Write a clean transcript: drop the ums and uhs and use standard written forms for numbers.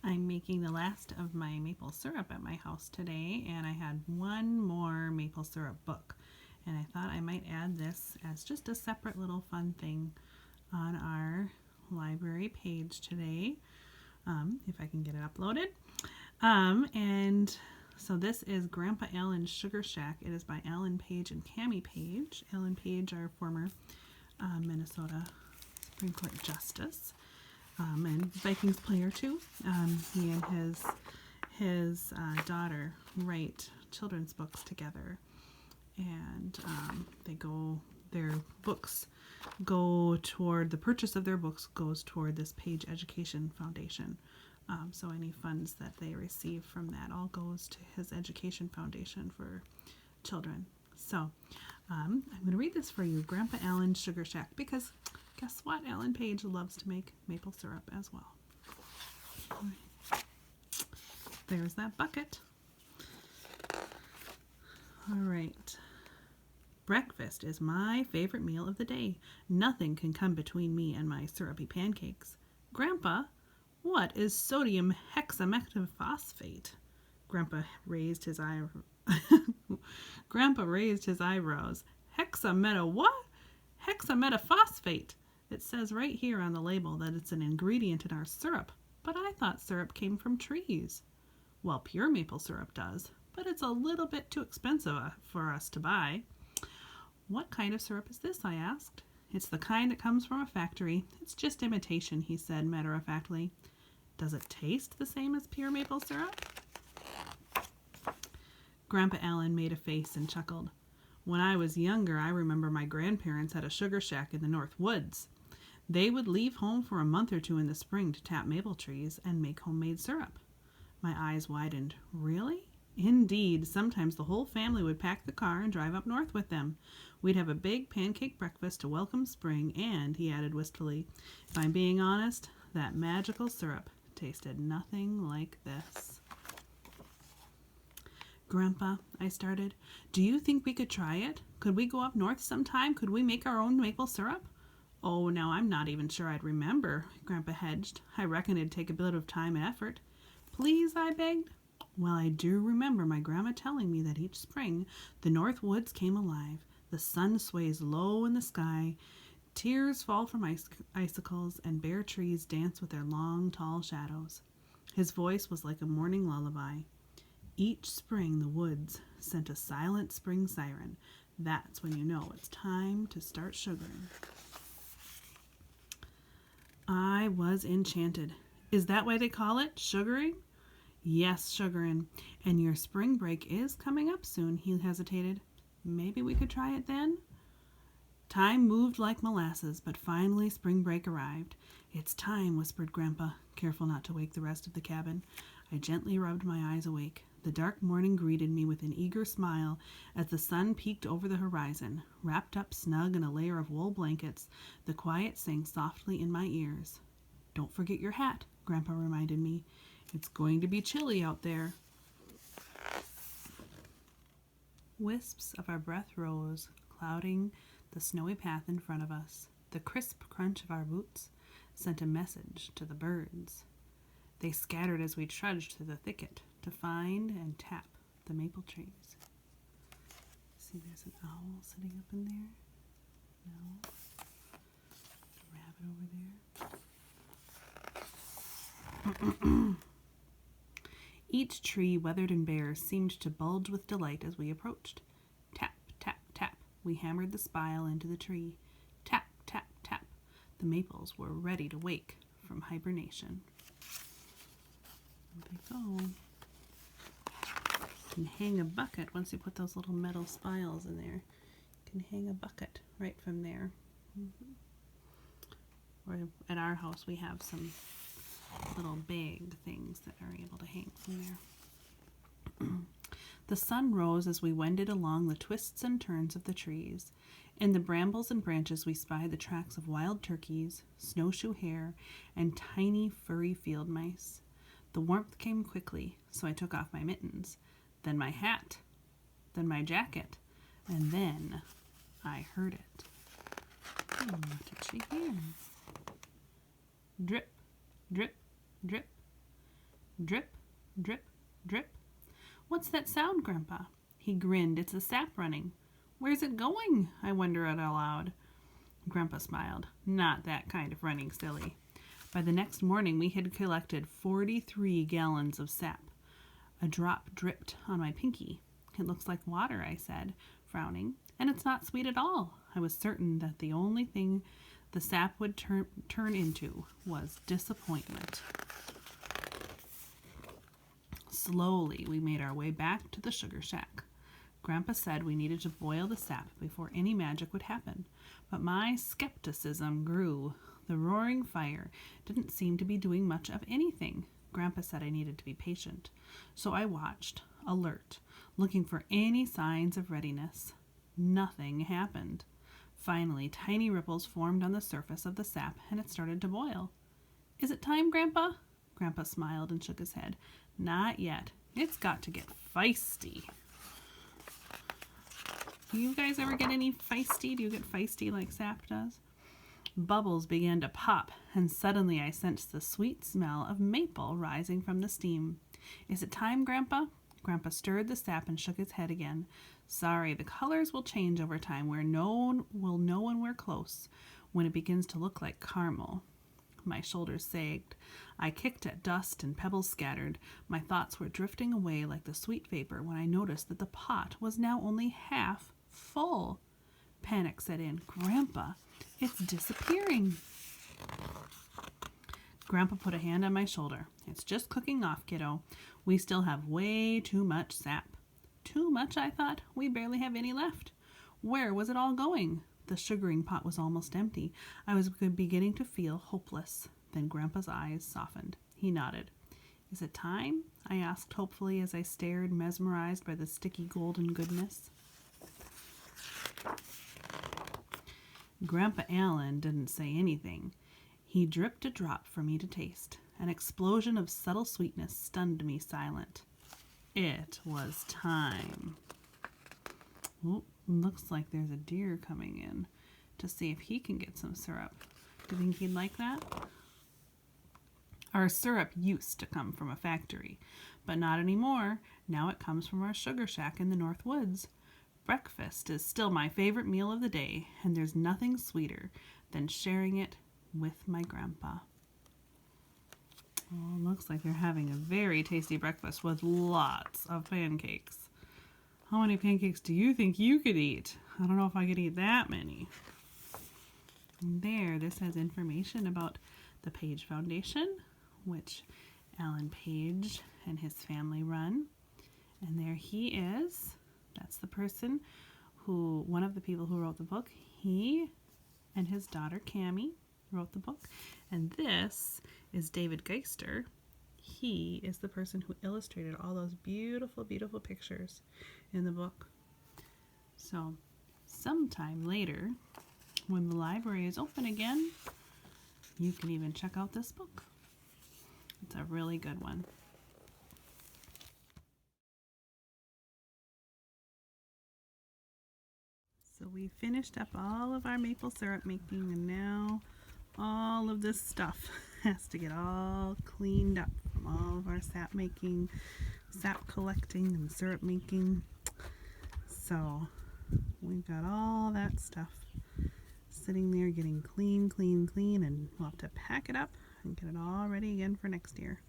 I'm making the last of my maple syrup at my house today, and I had one more maple syrup book. And I thought I might add this as just a separate little fun thing on our library page today, if I can get it uploaded. And so this is Grandpa Allen's Sugar Shack. It is by Alan Page and Cami Page. Alan Page, our former Minnesota Supreme Court Justice. And Vikings player too. He and his daughter write children's books together, and their books go toward the purchase of their books goes toward this Page Education Foundation. So any funds that they receive from that all goes to his education foundation for children. So I'm going to read this for you, Grandpa Allen's Sugar Shack, because guess what? Alan Page loves to make maple syrup as well. There's that bucket. All right. Breakfast is my favorite meal of the day. Nothing can come between me and my syrupy pancakes. Grandpa, what is sodium hexametaphosphate? Grandpa raised his eyebrows. Hexameta what? Hexametaphosphate. It says right here on the label that it's an ingredient in our syrup, but I thought syrup came from trees. Well, pure maple syrup does, but it's a little bit too expensive for us to buy. What kind of syrup is this? I asked. It's the kind that comes from a factory. It's just imitation, he said matter-of-factly. Does it taste the same as pure maple syrup? Grandpa Allen made a face and chuckled. When I was younger, I remember my grandparents had a sugar shack in the North Woods. They would leave home for a month or two in the spring to tap maple trees and make homemade syrup. My eyes widened. Really? Indeed. Sometimes the whole family would pack the car and drive up north with them. We'd have a big pancake breakfast to welcome spring, and, he added wistfully, if I'm being honest, that magical syrup tasted nothing like this. Grandpa, I started, do you think we could try it? Could we go up north sometime? Could we make our own maple syrup? Oh, now I'm not even sure I'd remember, Grandpa hedged. I reckon it'd take a bit of time and effort. Please, I begged. Well, I do remember my grandma telling me that each spring the North Woods came alive. The sun sways low in the sky, tears fall from icicles, and bare trees dance with their long, tall shadows. His voice was like a morning lullaby. Each spring the woods sent a silent spring siren. That's when you know it's time to start sugaring. I was enchanted. Is that why they call it sugaring? Yes, sugaring. And your spring break is coming up soon, he hesitated. Maybe we could try it then? Time moved like molasses, but finally spring break arrived. It's time, whispered Grandpa, careful not to wake the rest of the cabin. I gently rubbed my eyes awake. The dark morning greeted me with an eager smile as the sun peeked over the horizon. Wrapped up snug in a layer of wool blankets, the quiet sang softly in my ears. Don't forget your hat, Grandpa reminded me. It's going to be chilly out there. Wisps of our breath rose, clouding the snowy path in front of us. The crisp crunch of our boots sent a message to the birds. They scattered as we trudged through the thicket to find and tap the maple trees. See, there's an owl sitting up in there. No. A rabbit over there. Each tree, weathered and bare, seemed to bulge with delight as we approached. Tap, tap, tap. We hammered the spile into the tree. Tap, tap, tap. The maples were ready to wake from hibernation. There they go. You can hang a bucket once you put those little metal spiles in there. You can hang a bucket right from there. Or at our house we have some little big things that are able to hang from there. The sun rose as we wended along the twists and turns of the trees. In the brambles and branches we spied the tracks of wild turkeys, snowshoe hare, and tiny furry field mice. The warmth came quickly, so I took off my mittens, then my hat, then my jacket, and then I heard it. What did she hear? Drip, drip, drip. Drip, drip, drip. What's that sound, Grandpa? He grinned. It's the sap running. Where's it going? I wonder it aloud. Grandpa smiled. Not that kind of running, silly. By the next morning, we had collected 43 gallons of sap. A drop dripped on my pinky. It looks like water, I said, frowning, and it's not sweet at all. I was certain that the only thing the sap would turn into was disappointment. Slowly, we made our way back to the sugar shack. Grandpa said we needed to boil the sap before any magic would happen, but my skepticism grew. The roaring fire didn't seem to be doing much of anything. Grandpa said I needed to be patient, so I watched, alert, looking for any signs of readiness. Nothing happened. Finally, tiny ripples formed on the surface of the sap, and it started to boil. Is it time, Grandpa? Grandpa smiled and shook his head. Not yet. It's got to get feisty. Do you guys ever get any feisty? Do you get feisty like sap does? Bubbles began to pop, and suddenly I sensed the sweet smell of maple rising from the steam. Is it time, Grandpa? Grandpa stirred the sap and shook his head again. Sorry, the colors will change over time. We'll know when we're close, when it begins to look like caramel. My shoulders sagged. I kicked at dust and pebbles scattered. My thoughts were drifting away like the sweet vapor when I noticed that the pot was now only half full. Panic set in. Grandpa, it's disappearing. Grandpa put a hand on my shoulder. It's just cooking off, kiddo. We still have way too much sap. Too much, I thought. We barely have any left. Where was it all going? The sugaring pot was almost empty. I was beginning to feel hopeless. Then Grandpa's eyes softened. He nodded. Is it time? I asked hopefully as I stared, mesmerized by the sticky golden goodness. Grandpa Allen didn't say anything. He dripped a drop for me to taste. An explosion of subtle sweetness stunned me silent. It was time. Ooh, looks like there's a deer coming in to see if he can get some syrup. Do you think he'd like that? Our syrup used to come from a factory, but not anymore. Now it comes from our sugar shack in the North Woods. Breakfast is still my favorite meal of the day, and there's nothing sweeter than sharing it with my grandpa. Oh, looks like they're having a very tasty breakfast with lots of pancakes. How many pancakes do you think you could eat? I don't know if I could eat that many. And there, this has information about the Page Foundation, which Alan Page and his family run. And there he is. That's the person who, one of the people who wrote the book. He and his daughter, Cammie, wrote the book. And this is David Geister. He is the person who illustrated all those beautiful, beautiful pictures in the book. So sometime later, when the library is open again, you can even check out this book. It's a really good one. So we finished up all of our maple syrup making, and now all of this stuff has to get all cleaned up from all of our sap making, sap collecting, and syrup making. So we've got all that stuff sitting there getting clean, and we'll have to pack it up and get it all ready again for next year.